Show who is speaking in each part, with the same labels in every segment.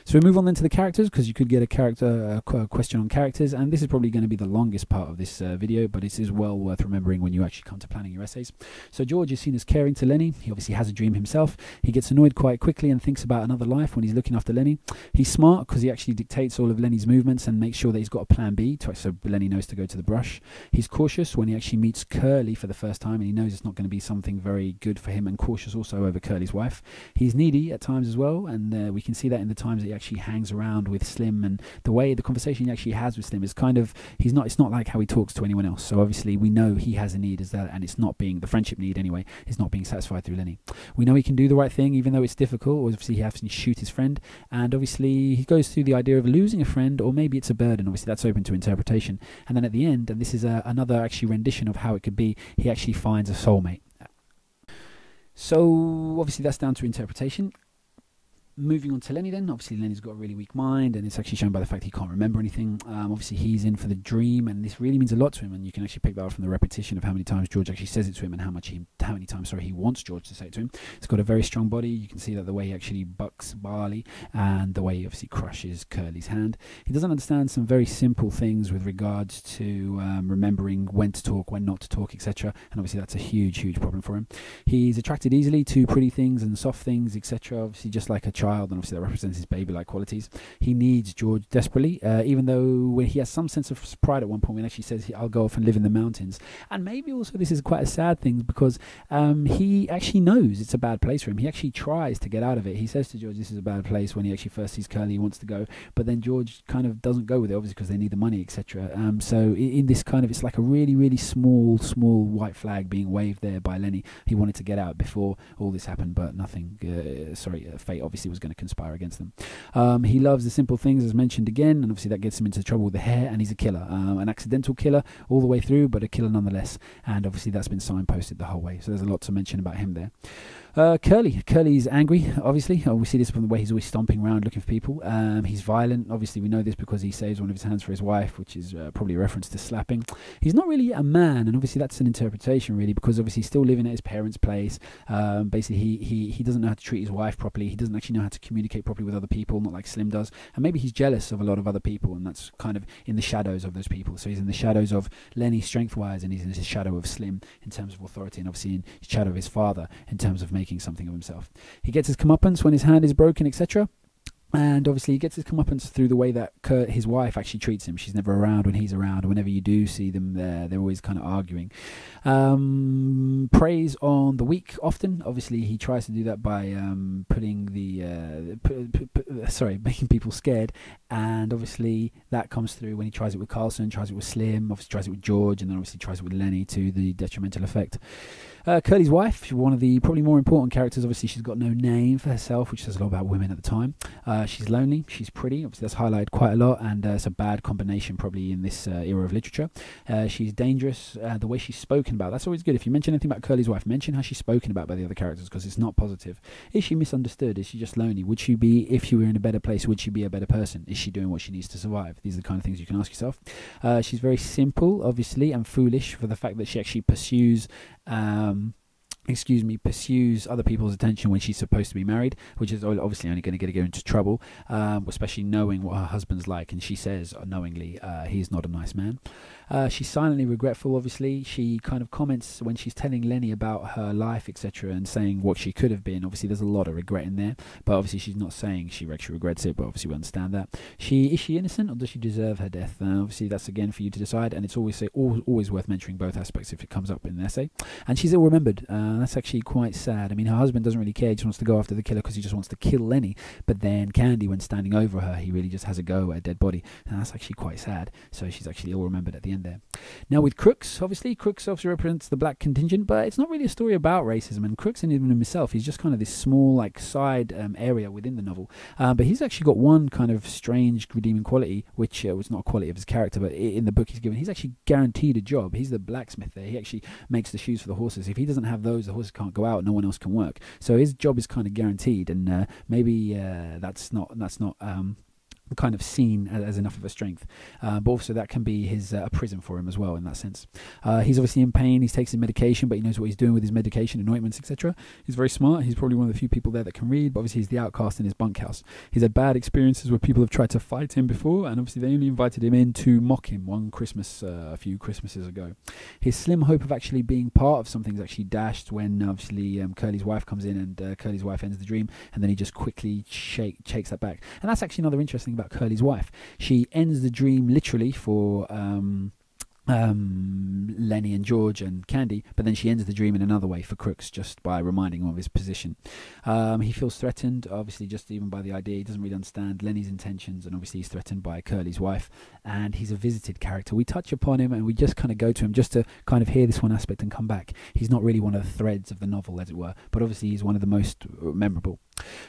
Speaker 1: So we move on then to the characters, because you could get a question on characters, and this is probably going to be the longest part of this video, but it is well worth remembering when you actually come to planning your essays. So George is seen as caring to Lenny. He obviously has a dream himself. He gets annoyed quite quickly and thinks about another life when he's looking after Lenny. He's smart because he actually dictates all of Lenny's movements and makes sure that he's got a plan B, so Lenny knows to go to the brush. He's cautious when he actually meets Curly for the first time, and he knows it's not going to be something very good for him, and cautious also over Curly's wife. He's needy at times as well, and we can see that in the times that he actually hangs around with Slim, and the conversation he actually has with Slim is kind of, it's not like how he talks to anyone else. So obviously we know he has a need as that, and it's not being, the friendship need anyway, is not being satisfied through Lenny. We know he can do the right thing even though it's difficult. Obviously he has to shoot his friend, and obviously he goes through the idea of losing a friend, or maybe it's a burden. Obviously that's open to interpretation. And then at the end, and this is another actually rendition of how it could be, he actually finds a soulmate. So obviously that's down to interpretation. Moving on to Lenny then, obviously Lenny's got a really weak mind, and it's actually shown by the fact he can't remember anything. Obviously he's in for the dream, and this really means a lot to him, and you can actually pick that up from the repetition of how many times George actually says it to him, and how many times he wants George to say it to him. He's got a very strong body. You can see that the way he actually bucks Barley, and the way he obviously crushes Curly's hand. He doesn't understand some very simple things with regards to remembering when to talk, when not to talk, etc. And obviously that's a huge problem for him. He's attracted easily to pretty things and soft things, etc. Obviously just like a child, and obviously that represents his baby-like qualities. He needs George desperately, even though when he has some sense of pride at one point when he actually says, I'll go off and live in the mountains. And maybe also this is quite a sad thing, because he actually knows it's a bad place for him. He actually tries to get out of it. He says to George, this is a bad place, when he actually first sees Curly. He wants to go, but then George kind of doesn't go with it, obviously because they need the money, etc. So in this kind of, it's like a really small white flag being waved there by Lenny. He wanted to get out before all this happened, but nothing, fate obviously was going to conspire against them. He loves the simple things, as mentioned again, and obviously that gets him into trouble with the hair, and he's a killer, an accidental killer all the way through, but a killer nonetheless, and obviously that's been signposted the whole way, so there's a lot to mention about him there. Curly's angry, obviously. We see this from the way he's always stomping around looking for people. He's violent. Obviously we know this because he saves one of his hands for his wife, which is probably a reference to slapping. He's not really a man, and obviously that's an interpretation really, because obviously he's still living at his parents' place. Basically he doesn't know how to treat his wife properly. He doesn't actually know how to communicate properly with other people, not like Slim does, and maybe he's jealous of a lot of other people, and that's kind of in the shadows of those people. So he's in the shadows of Lenny strength wise, and he's in the shadow of Slim in terms of authority, and obviously in the shadow of his father in terms of making something of himself. He gets his comeuppance when his hand is broken, etc. And obviously he gets his comeuppance through the way that his wife actually treats him. She's never around when he's around. Whenever you do see them there, they're always kind of arguing. Preys on the weak often. Obviously he tries to do that by making people scared. And obviously that comes through when he tries it with Carlson, tries it with Slim, obviously tries it with George, and then obviously tries it with Lenny, to the detrimental effect. Curly's wife, she's one of the probably more important characters. Obviously she's got no name for herself, which says a lot about women at the time. She's lonely, she's pretty, obviously that's highlighted quite a lot, and it's a bad combination probably in this era of literature. She's dangerous. The way she's spoken about, that's always good. If you mention anything about Curly's wife, mention how she's spoken about by the other characters, because it's not positive. Is she misunderstood? Is she just lonely? Would she be, if she were in a better place, would she be a better person? Is she doing what she needs to survive? These are the kind of things you can ask yourself. She's very simple, obviously, and foolish for the fact that she actually pursues other people's attention when she's supposed to be married, which is obviously only going to get her into trouble, especially knowing what her husband's like, and she says knowingly he's not a nice man. She's silently regretful, obviously. She kind of comments when she's telling Lenny about her life, etc., and saying what she could have been. Obviously there's a lot of regret in there, but obviously she's not saying she actually regrets it, but obviously we understand that. Is she innocent, or does she deserve her death? Obviously that's again for you to decide, and it's always worth mentioning both aspects if it comes up in an essay. And she's ill remembered. That's actually quite sad. I mean, her husband doesn't really care. He just wants to go after the killer because he just wants to kill Lenny, but then Candy, when standing over her, he really just has a go at a dead body, and that's actually quite sad. So she's actually ill remembered at the end there. Now with Crooks, obviously Crooks represents the black contingent, but it's not really a story about racism, and Crooks in himself, he's just kind of this small like side area within the novel, but he's actually got one kind of strange redeeming quality, which was not a quality of his character, but in the book he's actually guaranteed a job. He's the blacksmith there. He actually makes the shoes for the horses. If he doesn't have those, the horses can't go out, no one else can work, so his job is kind of guaranteed, and maybe that's not kind of seen as enough of a strength, but also that can be his a prison for him as well in that sense. He's obviously in pain. He takes his medication, but he knows what he's doing with his medication and ointments, etc. He's very smart. He's probably one of the few people there that can read, but obviously he's the outcast in his bunkhouse. He's had bad experiences where people have tried to fight him before, and obviously they only invited him in to mock him one Christmas a few Christmases ago. His slim hope of actually being part of something is actually dashed when obviously Curly's wife comes in, and Curly's wife ends the dream, and then he just quickly shakes that back. And that's actually another interesting about Curly's wife. She ends the dream literally for Lenny and George and Candy, but then she ends the dream in another way for Crooks, just by reminding him of his position. He feels threatened, obviously, just even by the idea. He doesn't really understand Lenny's intentions, and obviously he's threatened by Curly's wife, and he's a visited character. We touch upon him and we just kind of go to him just to kind of hear this one aspect and come back. He's not really one of the threads of the novel, as it were, but obviously he's one of the most memorable.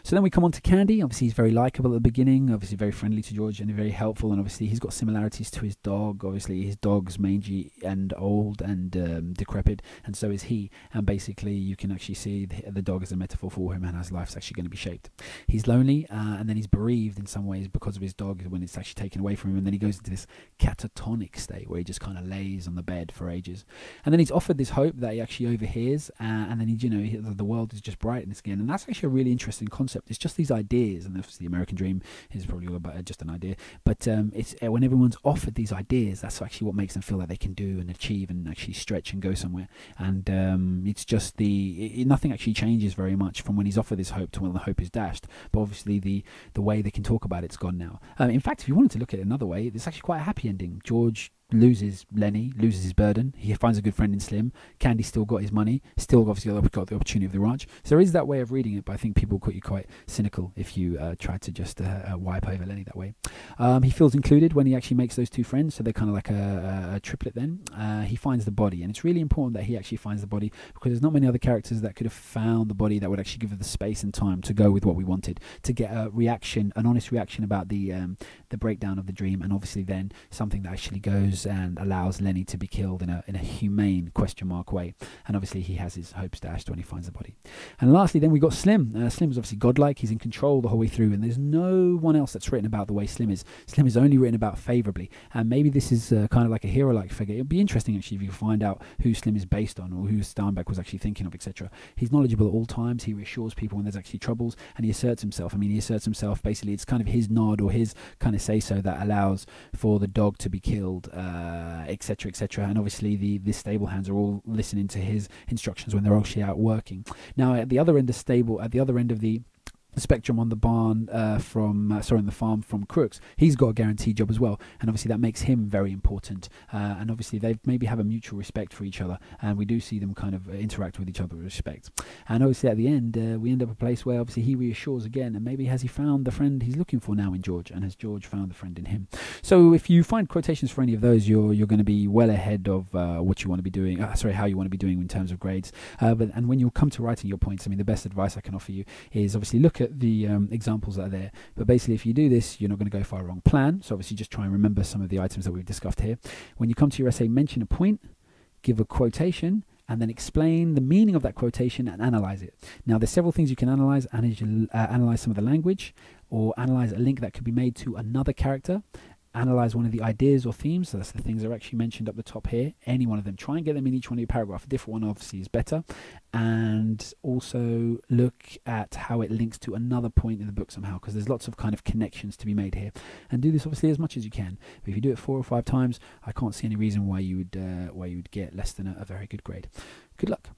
Speaker 1: So then we come on to Candy. Obviously he's very likeable at the beginning, obviously very friendly to George and very helpful, and obviously he's got similarities to his dog. Obviously his dog's mangy and old and decrepit, and so is he, and basically you can actually see the dog as a metaphor for him and how his life's actually going to be shaped. He's lonely, and then he's bereaved in some ways because of his dog when it's actually taken away from him, and then he goes into this catatonic state where he just kind of lays on the bed for ages, and then he's offered this hope that he actually overhears, and then the world is just brightness again. And that's actually a really interesting concept. It's just these ideas, and obviously the American dream is probably all about just an idea, but it's when everyone's offered these ideas, that's actually what makes them feel like they can do and achieve and actually stretch and go somewhere. And it's just nothing actually changes very much from when he's offered this hope to when the hope is dashed, but obviously the way they can talk about it's gone now. In fact, if you wanted to look at it another way, it's actually quite a happy ending. George loses Lenny, loses his burden. He finds a good friend in Slim. Candy still got his money, still obviously got the opportunity of the ranch. So there is that way of reading it, but I think people will call you quite cynical if you try to just wipe over Lenny that way. He feels included when he actually makes those two friends, so they're kind of like a triplet then. He finds the body, and it's really important that he actually finds the body, because there's not many other characters that could have found the body that would actually give us the space and time to go with what we wanted, to get a reaction, an honest reaction about the breakdown of the dream, and obviously then something that actually goes and allows Lenny to be killed in a humane question mark way. And obviously he has his hopes dashed when he finds the body. And lastly then we got Slim. Slim is obviously godlike. He's in control the whole way through, and there's no one else that's written about the way Slim is. Slim is only written about favourably, and maybe this is kind of like a hero-like figure. It'd be interesting actually if you find out who Slim is based on, or who Steinbeck was actually thinking of, etc. He's knowledgeable at all times. He reassures people when there's actually troubles, and he asserts himself. I mean, he asserts himself basically. It's kind of his nod or his kind of say-so that allows for the dog to be killed, etc., etc. And obviously the stable hands are all listening to his instructions when they're actually out working. Now at the other end of the spectrum on the barn on the farm from Crooks, he's got a guaranteed job as well, and obviously that makes him very important, and obviously they maybe have a mutual respect for each other, and we do see them kind of interact with each other with respect. And obviously at the end we end up a place where obviously he reassures again, and maybe has he found the friend he's looking for now in George, and has George found the friend in him? So if you find quotations for any of those, you're going to be well ahead of what you want to be doing, how you want to be doing in terms of grades, and when you come to writing your points, I mean, the best advice I can offer you is obviously look at the examples that are there, but basically if you do this, you're not going to go far wrong. Plan, so obviously just try and remember some of the items that we've discussed here. When you come to your essay, mention a point, give a quotation, and then explain the meaning of that quotation and analyze it. Now there's several things you can analyze. Analyze some of the language, or analyze a link that could be made to another character. Analyze one of the ideas or themes, so that's the things that are actually mentioned up the top here. Any one of them, try and get them in each one of your paragraph. A different one obviously is better, and also look at how it links to another point in the book somehow, because there's lots of kind of connections to be made here. And do this obviously as much as you can. But if you do it 4 or 5 times, I can't see any reason why you would get less than a very good grade. Good luck.